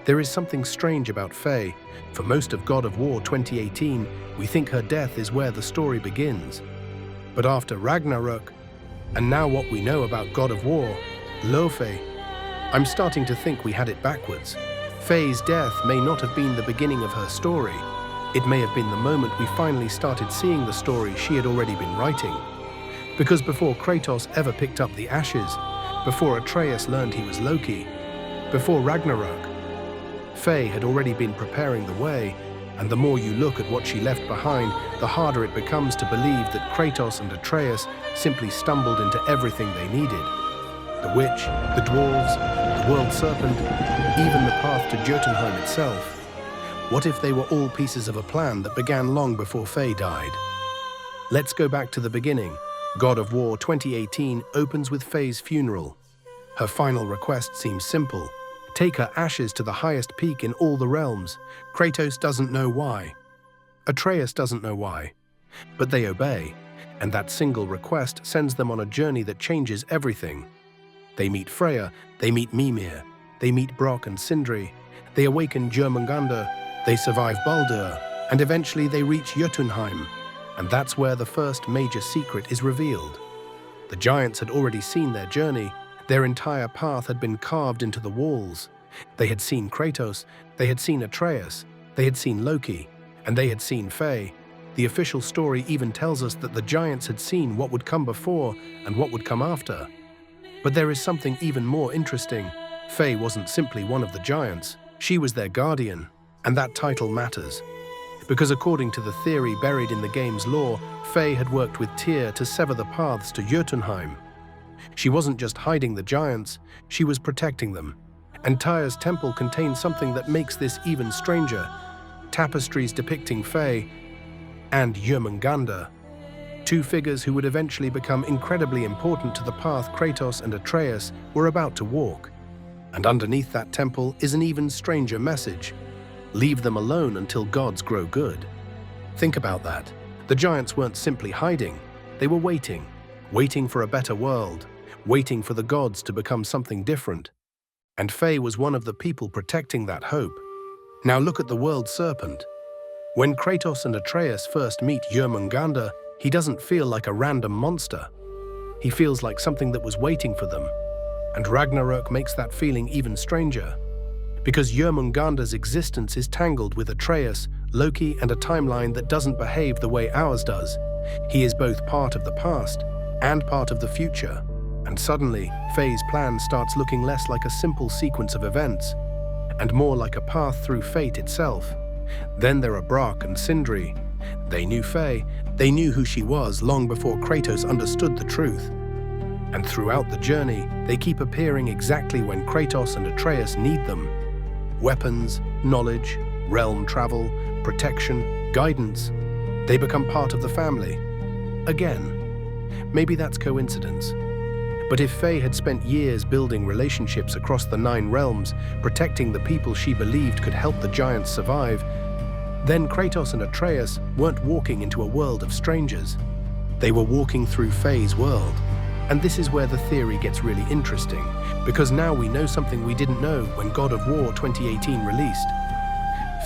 There is something strange about Faye. For most of God of War 2018, we think her death is where the story begins. But after Ragnarok, and now what we know about God of War, Laufey, I'm starting to think we had it backwards. Faye's death may not have been the beginning of her story. It may have been the moment we finally started seeing the story she had already been writing. Because before Kratos ever picked up the ashes, before Atreus learned he was Loki, before Ragnarok, Faye had already been preparing the way, and the more you look at what she left behind, the harder it becomes to believe that Kratos and Atreus simply stumbled into everything they needed. The witch, the dwarves, the world serpent, even the path to Jötunheim itself. What if they were all pieces of a plan that began long before Faye died? Let's go back to the beginning. God of War 2018 opens with Faye's funeral. Her final request seems simple. Take her ashes to the highest peak in all the realms. Kratos doesn't know why. Atreus doesn't know why. But they obey, and that single request sends them on a journey that changes everything. They meet Freya, they meet Mimir, they meet Brock and Sindri, they awaken Jörmungandr, they survive Baldur, and eventually they reach Jötunheim. And that's where the first major secret is revealed. The giants had already seen their journey. Their entire path had been carved into the walls. They had seen Kratos, they had seen Atreus, they had seen Loki, and they had seen Faye. The official story even tells us that the giants had seen what would come before and what would come after. But there is something even more interesting. Faye wasn't simply one of the giants, she was their guardian, and that title matters. Because according to the theory buried in the game's lore, Faye had worked with Tyr to sever the paths to Jötunheim. She wasn't just hiding the giants, she was protecting them. And Tyr's temple contains something that makes this even stranger. Tapestries depicting Faye and Jörmungandr, two figures who would eventually become incredibly important to the path Kratos and Atreus were about to walk. And underneath that temple is an even stranger message. Leave them alone until gods grow good. Think about that. The giants weren't simply hiding, they were waiting. Waiting for a better world, waiting for the gods to become something different. And Faye was one of the people protecting that hope. Now look at the world serpent. When Kratos and Atreus first meet Jörmungandr, he doesn't feel like a random monster. He feels like something that was waiting for them. And Ragnarok makes that feeling even stranger. Because Jörmungandr's existence is tangled with Atreus, Loki, and a timeline that doesn't behave the way ours does. He is both part of the past and part of the future. And suddenly, Faye's plan starts looking less like a simple sequence of events, and more like a path through fate itself. Then there are Brock and Sindri. They knew Faye, they knew who she was long before Kratos understood the truth. And throughout the journey, they keep appearing exactly when Kratos and Atreus need them. Weapons, knowledge, realm travel, protection, guidance. They become part of the family. Again, maybe that's coincidence. But if Faye had spent years building relationships across the 9 realms, protecting the people she believed could help the giants survive, then Kratos and Atreus weren't walking into a world of strangers. They were walking through Faye's world. And this is where the theory gets really interesting, because now we know something we didn't know when God of War 2018 released.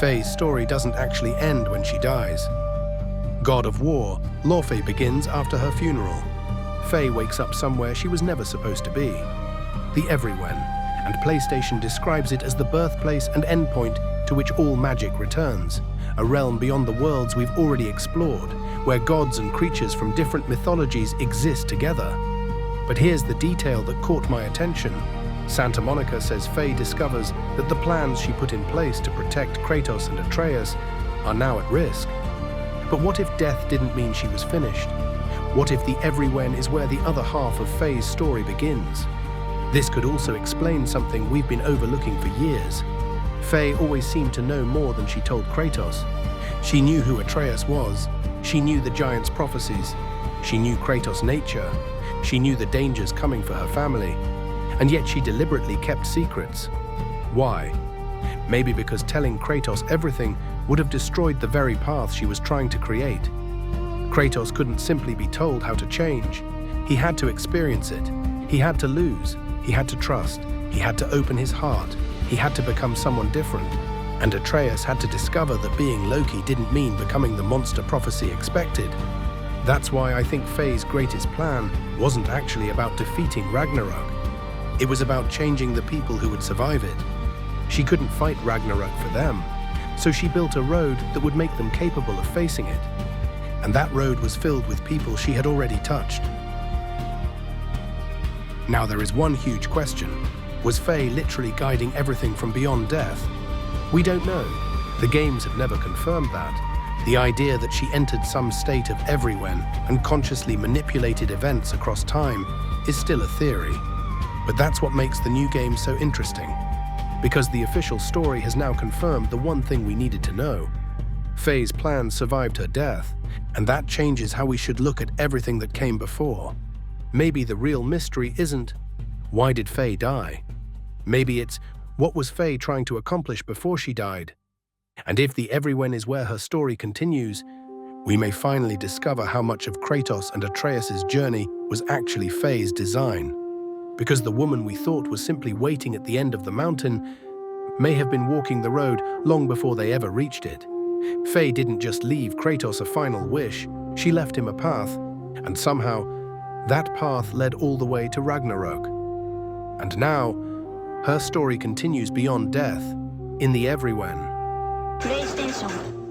Faye's story doesn't actually end when she dies. God of War Laufey begins after her funeral. Faye wakes up somewhere she was never supposed to be. The Everywhen, and PlayStation describes it as the birthplace and endpoint to which all magic returns, a realm beyond the worlds we've already explored, where gods and creatures from different mythologies exist together. But here's the detail that caught my attention. Santa Monica says Faye discovers that the plans she put in place to protect Kratos and Atreus are now at risk. But what if death didn't mean she was finished? What if the Everywhen is where the other half of Faye's story begins? This could also explain something we've been overlooking for years. Faye always seemed to know more than she told Kratos. She knew who Atreus was, she knew the giants' prophecies, she knew Kratos' nature, she knew the dangers coming for her family, and yet she deliberately kept secrets. Why? Maybe because telling Kratos everything would have destroyed the very path she was trying to create. Kratos couldn't simply be told how to change. He had to experience it. He had to lose. He had to trust. He had to open his heart. He he had to become someone different, and Atreus had to discover that being Loki didn't mean becoming the monster prophecy expected. That's why I think Faye's greatest plan wasn't actually about defeating Ragnarok. It was about changing the people who would survive it. She couldn't fight Ragnarok for them, so she built a road that would make them capable of facing it. And that road was filled with people she had already touched. Now there is one huge question. Was Faye literally guiding everything from beyond death? We don't know. The games have never confirmed that. The idea that she entered some state of Everywhen and consciously manipulated events across time is still a theory. But that's what makes the new game so interesting. Because the official story has now confirmed the one thing we needed to know. Faye's plan survived her death, and that changes how we should look at everything that came before. Maybe the real mystery isn't, why did Faye die? Maybe it's, what was Faye trying to accomplish before she died? And if the Everywhen is where her story continues, we may finally discover how much of Kratos and Atreus' journey was actually Faye's design. Because the woman we thought was simply waiting at the end of the mountain may have been walking the road long before they ever reached it. Faye didn't just leave Kratos a final wish, she left him a path, and somehow that path led all the way to Ragnarok. And now, her story continues beyond death, in the Everywhen. PlayStation